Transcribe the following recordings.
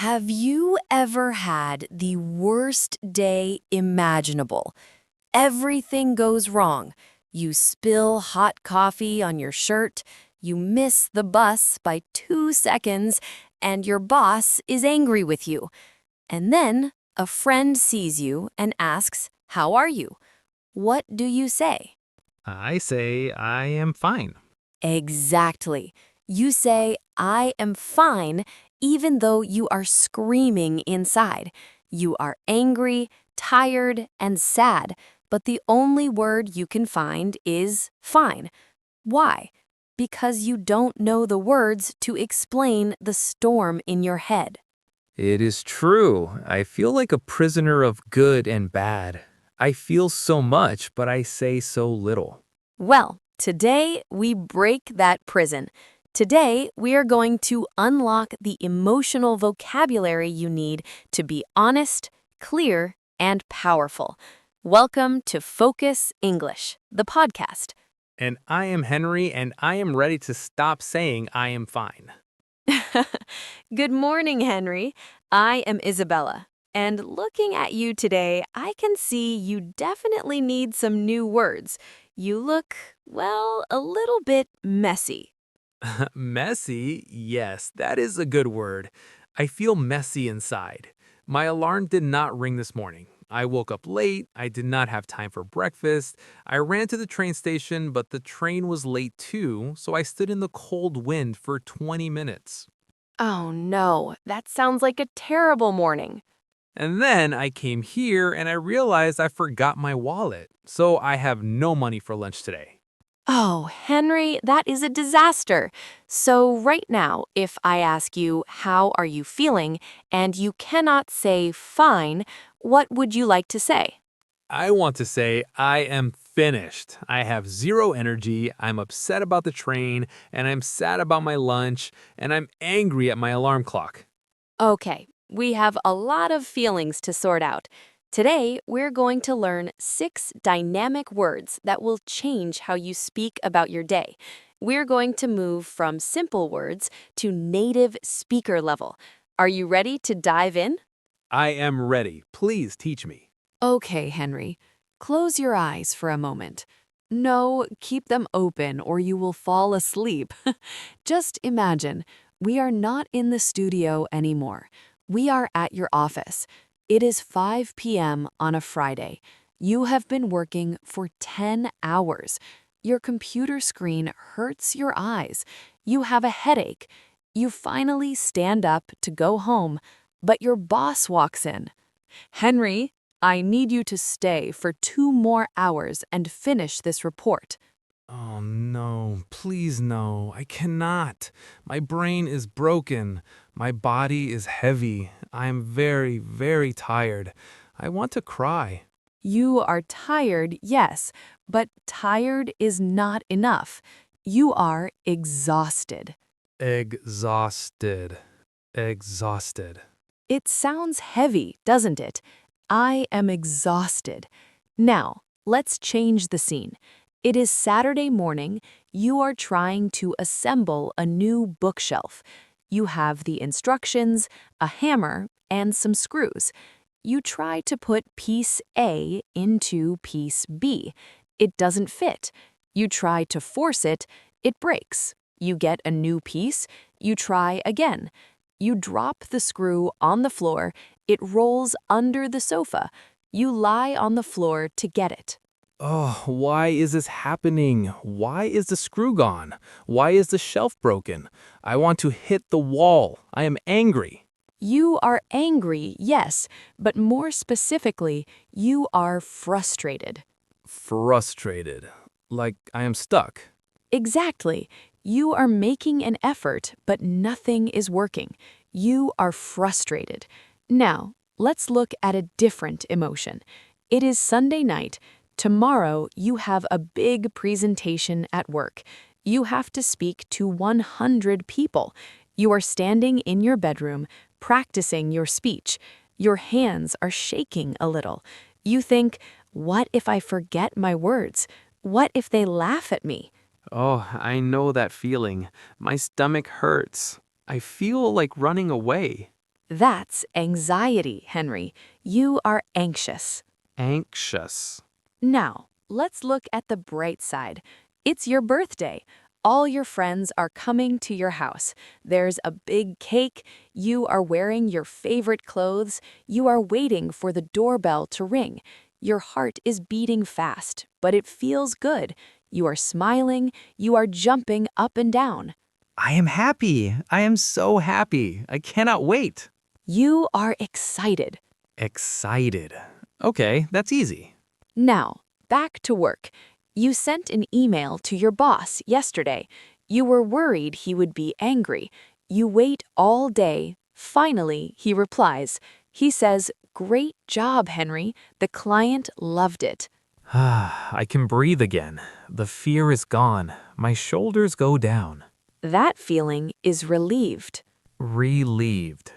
Have you ever had the worst day imaginable? Everything goes wrong. You spill hot coffee on your shirt, you miss the bus by 2 seconds, and your boss is angry with you. And then a friend sees you and asks, "How are you?" What do you say? I say I am fine. Exactly. You say, "I am fine," even though you are screaming inside. You are angry, tired, and sad, but the only word you can find is fine. Why? Because you don't know the words to explain the storm in your head. It is true. I feel like a prisoner of good and bad. I feel so much, but I say so little. Well, today we break that prison. Today we are going to unlock the emotional vocabulary you need to be honest, clear, and powerful. Welcome to Focus English, the podcast. And I am Henry, and I am ready to stop saying I am fine. Good morning, Henry. I am Isabella. And looking at you today, I can see you definitely need some new words. You look, well, a little bit messy. Messy? Yes, that is a good word. I feel messy inside. My alarm did not ring this morning. I woke up late. I did not have time for breakfast. I ran to the train station, but the train was late too, so I stood in the cold wind for 20 minutes. Oh no, that sounds like a terrible morning. And then I came here and I realized I forgot my wallet, so I have no money for lunch today. Oh, Henry, that is a disaster. So, right now, if I ask you, "How are you feeling?" and you cannot say fine, what would you like to say? I want to say I am finished. I have zero energy, I'm upset about the train, and I'm sad about my lunch, and I'm angry at my alarm clock. Okay, we have a lot of feelings to sort out. Today, we're going to learn 6 dynamic words that will change how you speak about your day. We're going to move from simple words to native speaker level. Are you ready to dive in? I am ready. Please teach me. Okay, Henry. Close your eyes for a moment. No, keep them open or you will fall asleep. Just imagine, we are not in the studio anymore. We are at your office. It is 5 p.m. on a Friday. You have been working for 10 hours. Your computer screen hurts your eyes. You have a headache. You finally stand up to go home, but your boss walks in. "Henry, I need you to stay for 2 more hours and finish this report." Oh no, please no, I cannot. My brain is broken. My body is heavy. I am very, very tired. I want to cry. You are tired, yes, but tired is not enough. You are exhausted. Exhausted. Exhausted. It sounds heavy, doesn't it? I am exhausted. Now, let's change the scene. It is Saturday morning. You are trying to assemble a new bookshelf. You have the instructions, a hammer, and some screws. You try to put piece A into piece B. It doesn't fit. You try to force it. It breaks. You get a new piece. You try again. You drop the screw on the floor. It rolls under the sofa. You lie on the floor to get it. Oh, why is this happening? Why is the screw gone? Why is the shelf broken? I want to hit the wall. I am angry. You are angry, yes, but more specifically, you are frustrated. Frustrated. Like I am stuck. Exactly. You are making an effort, but nothing is working. You are frustrated. Now, let's look at a different emotion. It is Sunday night. Tomorrow, you have a big presentation at work. You have to speak to 100 people. You are standing in your bedroom, practicing your speech. Your hands are shaking a little. You think, "What if I forget my words? What if they laugh at me?" Oh, I know that feeling. My stomach hurts. I feel like running away. That's anxiety, Henry. You are anxious. Anxious. Now, let's look at the bright side. It's your birthday. All your friends are coming to your house. There's a big cake. You are wearing your favorite clothes. You are waiting for the doorbell to ring. Your heart is beating fast, but it feels good. You are smiling. You are jumping up and down. I am happy. I am so happy. I cannot wait. You are excited. Excited. Okay, that's easy. Now, back to work. You sent an email to your boss yesterday. You were worried he would be angry. You wait all day. Finally, he replies. He says, "Great job, Henry. The client loved it." I can breathe again. The fear is gone. My shoulders go down. That feeling is relieved. Relieved.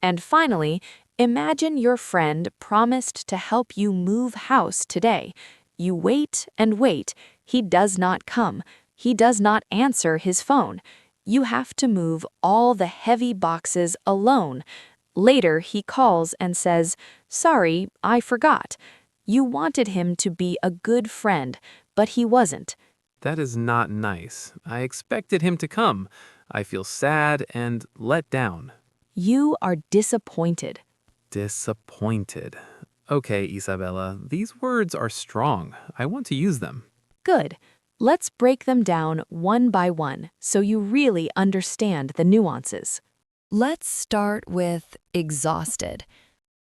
And finally, imagine your friend promised to help you move house today. You wait and wait. He does not come. He does not answer his phone. You have to move all the heavy boxes alone. Later, he calls and says, "Sorry, I forgot." You wanted him to be a good friend, but he wasn't. That is not nice. I expected him to come. I feel sad and let down. You are disappointed. Disappointed. Okay, Isabella, these words are strong. I want to use them. Good. Let's break them down one by one so you really understand the nuances. Let's start with exhausted.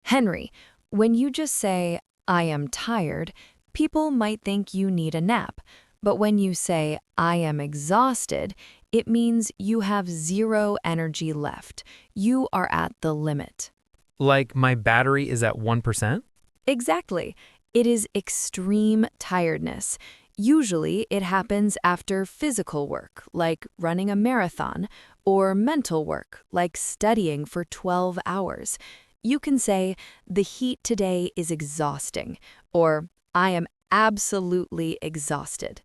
Henry, when you just say, "I am tired," people might think you need a nap. But when you say, "I am exhausted," it means you have zero energy left. You are at the limit. Like my battery is at 1%? Exactly. It is extreme tiredness. Usually, it happens after physical work, like running a marathon, or mental work, like studying for 12 hours. You can say, "The heat today is exhausting," or "I am absolutely exhausted."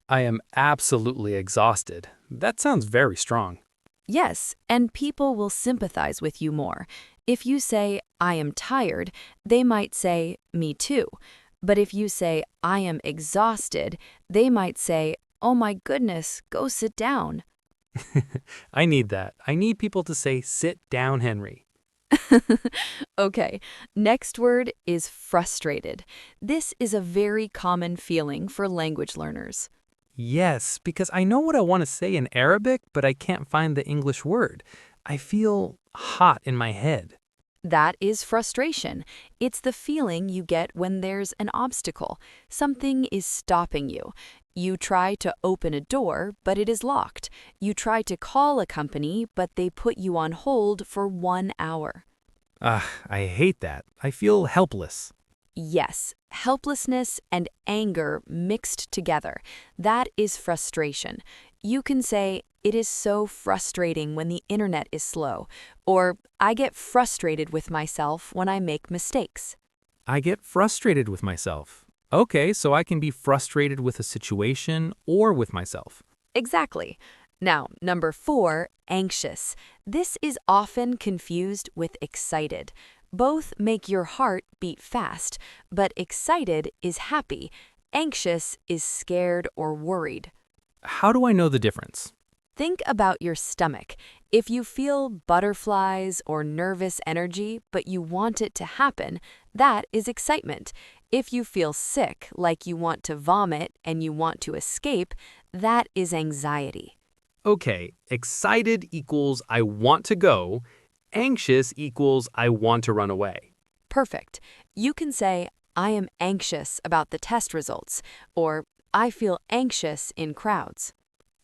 I am absolutely exhausted. That sounds very strong. Yes, and people will sympathize with you more. If you say, "I am tired," they might say, "Me too." But if you say, "I am exhausted," they might say, "Oh my goodness, go sit down." I need that. I need people to say, "Sit down, Henry." Okay, next word is frustrated. This is a very common feeling for language learners. Yes, because I know what I want to say in Arabic, but I can't find the English word. I feel hot in my head. That is frustration. It's the feeling you get when there's an obstacle. Something is stopping you. You try to open a door, but it is locked. You try to call a company, but they put you on hold for 1 hour. I hate that. I feel helpless. Yes, helplessness and anger mixed together. That is frustration. You can say, "It is so frustrating when the internet is slow," or "I get frustrated with myself when I make mistakes." I get frustrated with myself. Okay, so I can be frustrated with a situation or with myself. Exactly. Now, number 4, anxious. This is often confused with excited. Both make your heart beat fast, but excited is happy. Anxious is scared or worried. How do I know the difference? Think about your stomach. If you feel butterflies or nervous energy, but you want it to happen, that is excitement. If you feel sick, like you want to vomit and you want to escape, that is anxiety. Okay, excited equals I want to go. Anxious equals I want to run away. Perfect. You can say, "I am anxious about the test results," or "I feel anxious in crowds."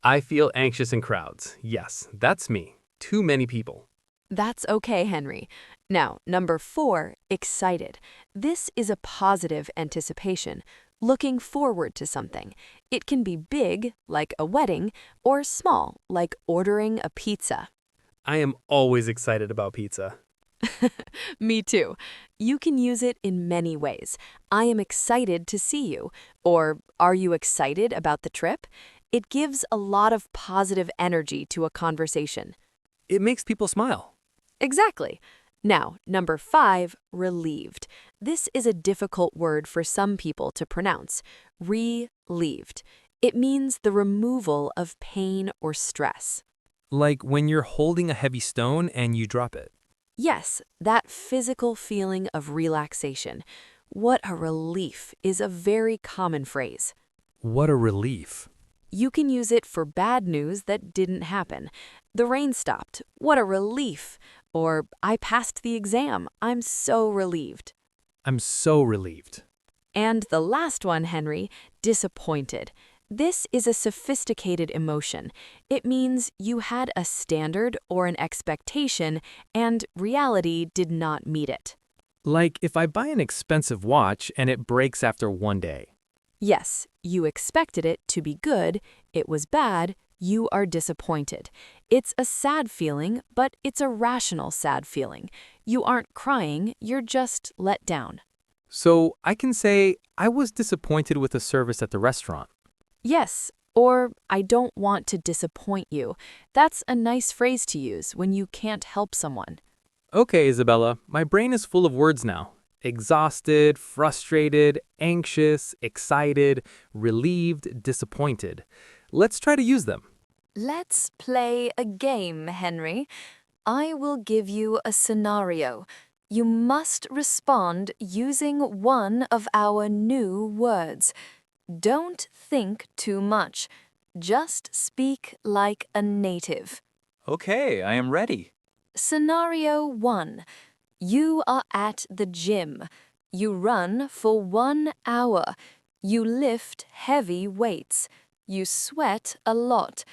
I feel anxious in crowds. Yes, that's me. Too many people. That's okay, Henry. Now, number 4, excited. This is a positive anticipation, looking forward to something. It can be big, like a wedding, or small, like ordering a pizza. I am always excited about pizza. Me too. You can use it in many ways. "I am excited to see you," or "Are you excited about the trip?" It gives a lot of positive energy to a conversation. It makes people smile. Exactly. Now, number 5, relieved. This is a difficult word for some people to pronounce. Relieved. It means the removal of pain or stress. Like when you're holding a heavy stone and you drop it. Yes, that physical feeling of relaxation. What a relief is a very common phrase. What a relief. You can use it for bad news that didn't happen. The rain stopped. What a relief. Or, I passed the exam. I'm so relieved. I'm so relieved. And the last one, Henry, disappointed. This is a sophisticated emotion. It means you had a standard or an expectation, and reality did not meet it. Like if I buy an expensive watch and it breaks after one day. Yes, you expected it to be good, it was bad, you are disappointed. It's a sad feeling, but it's a rational sad feeling. You aren't crying, you're just let down. So I can say, I was disappointed with the service at the restaurant. Yes, or I don't want to disappoint you. That's a nice phrase to use when you can't help someone. Okay, Isabella, my brain is full of words now. Exhausted, frustrated, anxious, excited, relieved, disappointed. Let's try to use them. Let's play a game, Henry. I will give you a scenario. You must respond using one of our new words. Don't think too much. Just speak like a native. Okay, I am ready. Scenario 1. You are at the gym. You run for 1 hour. You lift heavy weights. You sweat a lot.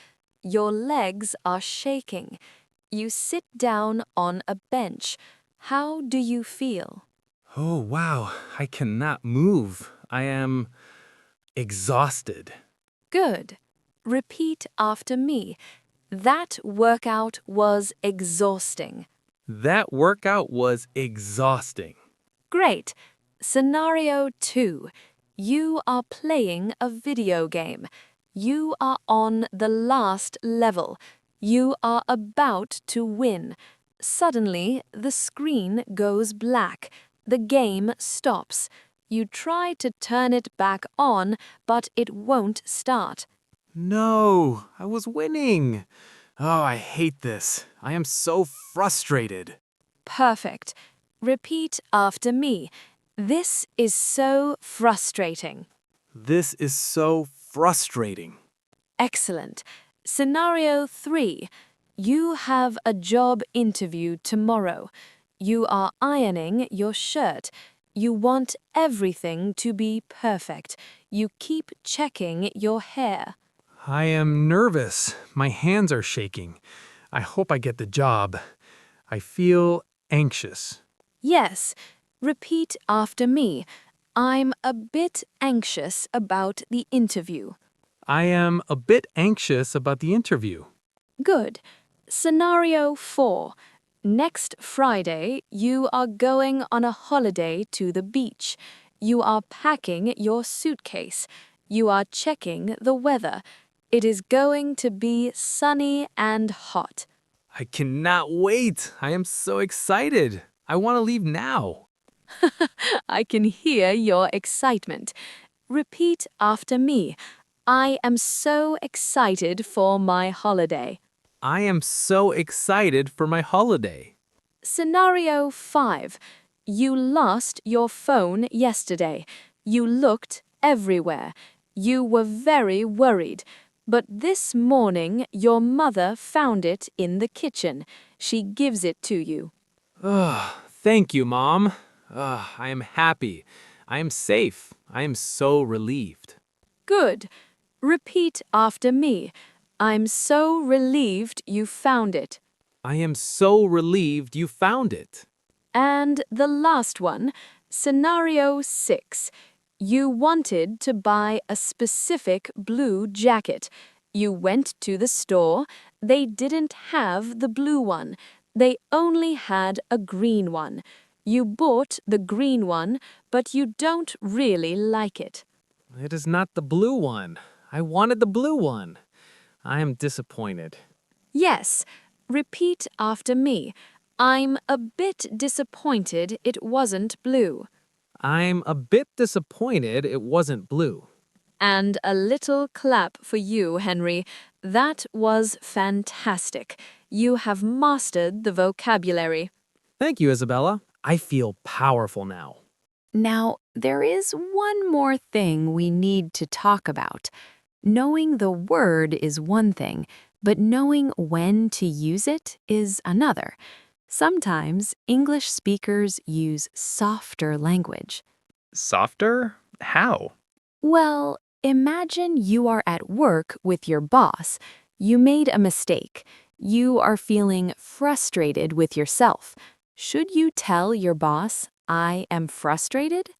Your legs are shaking. You sit down on a bench. How do you feel? Oh, wow, I cannot move. I am exhausted. Good. Repeat after me. That workout was exhausting. That workout was exhausting. Great. Scenario 2. You are playing a video game. You are on the last level. You are about to win. Suddenly, the screen goes black. The game stops. You try to turn it back on, but it won't start. No, I was winning. Oh, I hate this. I am so frustrated. Perfect. Repeat after me. This is so frustrating. This is so frustrating. Excellent. Scenario 3. You have a job interview tomorrow. You are ironing your shirt. You want everything to be perfect. You keep checking your hair. I am nervous. My hands are shaking. I hope I get the job. I feel anxious. Yes. Repeat after me. I'm a bit anxious about the interview. I am a bit anxious about the interview. Good. Scenario 4. Next Friday, you are going on a holiday to the beach. You are packing your suitcase. You are checking the weather. It is going to be sunny and hot. I cannot wait. I am so excited. I want to leave now. I can hear your excitement. Repeat after me. I am so excited for my holiday. I am so excited for my holiday. Scenario 5. You lost your phone yesterday. You looked everywhere. You were very worried. But this morning, your mother found it in the kitchen. She gives it to you. Thank you, Mom. I am happy. I am safe. I am so relieved. Good. Repeat after me. I'm so relieved you found it. I am so relieved you found it. And the last one, scenario 6. You wanted to buy a specific blue jacket. You went to the store. They didn't have the blue one. They only had a green one. You bought the green one, but you don't really like it. It is not the blue one. I wanted the blue one. I am disappointed. Yes. Repeat after me. I'm a bit disappointed it wasn't blue. I'm a bit disappointed it wasn't blue. And a little clap for you, Henry. That was fantastic. You have mastered the vocabulary. Thank you, Isabella. I feel powerful now. Now, there is one more thing we need to talk about. Knowing the word is one thing, but knowing when to use it is another. Sometimes English speakers use softer language. Softer? How? Well, imagine you are at work with your boss. You made a mistake. You are feeling frustrated with yourself. Should you tell your boss, I am frustrated?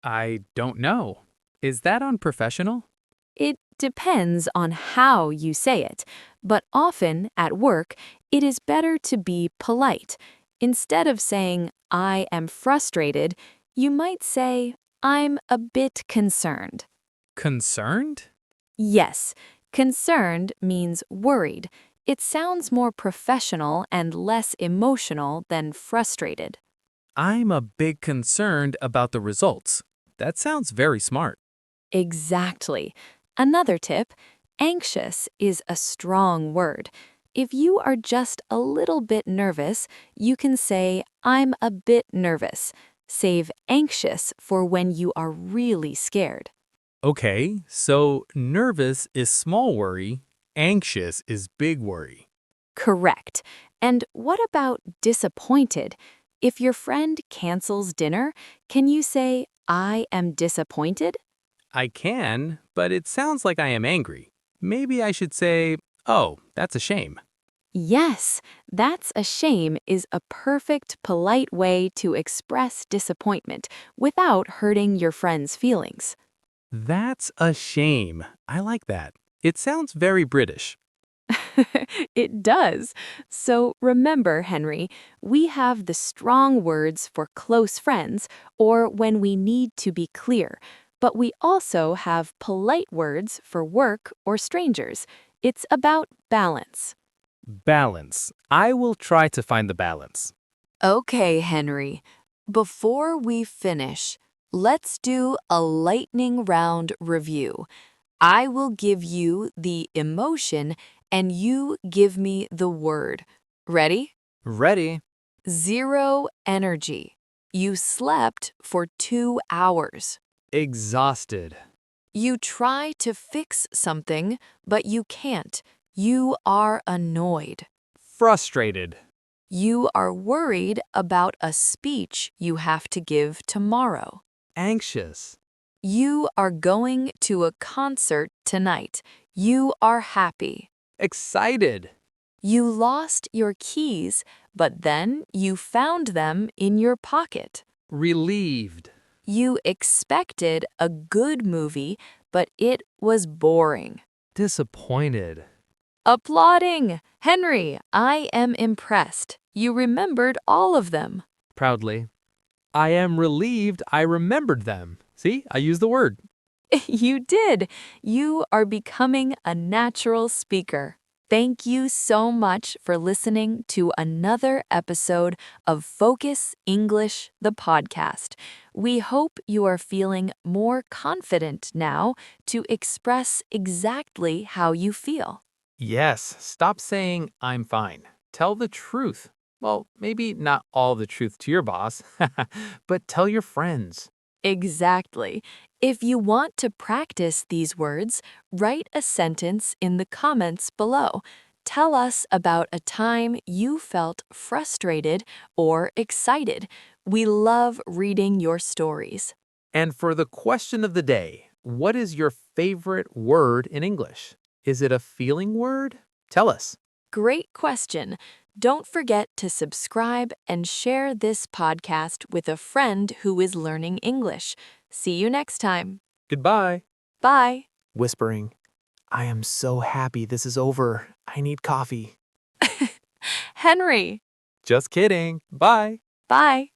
I don't know. Is that unprofessional? It depends on how you say it, but often at work, it is better to be polite. Instead of saying, I am frustrated, you might say, I'm a bit concerned. Concerned? Yes, concerned means worried. It sounds more professional and less emotional than frustrated. I'm a bit concerned about the results. That sounds very smart. Exactly. Another tip, anxious is a strong word. If you are just a little bit nervous, you can say, I'm a bit nervous. Save anxious for when you are really scared. Okay, so nervous is small worry, anxious is big worry. Correct. And what about disappointed? If your friend cancels dinner, can you say, I am disappointed? I can, but it sounds like I am angry. Maybe I should say, oh, that's a shame. Yes, that's a shame is a perfect, polite way to express disappointment without hurting your friend's feelings. That's a shame. I like that. It sounds very British. It does. So remember, Henry, we have the strong words for close friends or when we need to be clear, but we also have polite words for work or strangers. It's about balance. Balance. I will try to find the balance. Okay, Henry. Before we finish, let's do a lightning round review. I will give you the emotion and you give me the word. Ready? Ready? Zero energy. You slept for 2 hours. Exhausted. You try to fix something, but you can't. You are annoyed. Frustrated. You are worried about a speech you have to give tomorrow. Anxious. You are going to a concert tonight. You are happy. Excited. You lost your keys, but then you found them in your pocket. Relieved. You expected a good movie, but it was boring. Disappointed. Applauding! Henry, I am impressed. You remembered all of them. Proudly. I am relieved I remembered them. See, I used the word. You did. You are becoming a natural speaker. Thank you so much for listening to another episode of Focus English, the podcast. We hope you are feeling more confident now to express exactly how you feel. Yes, stop saying I'm fine. Tell the truth. Well, maybe not all the truth to your boss, but tell your friends. Exactly. If you want to practice these words, write a sentence in the comments below. Tell us about a time you felt frustrated or excited. We love reading your stories. And for the question of the day, what is your favorite word in English? Is it a feeling word? Tell us. Great question. Don't forget to subscribe and share this podcast with a friend who is learning English. See you next time. Goodbye. Bye. Whispering, I am so happy this is over. I need coffee. Henry. Just kidding. Bye. Bye.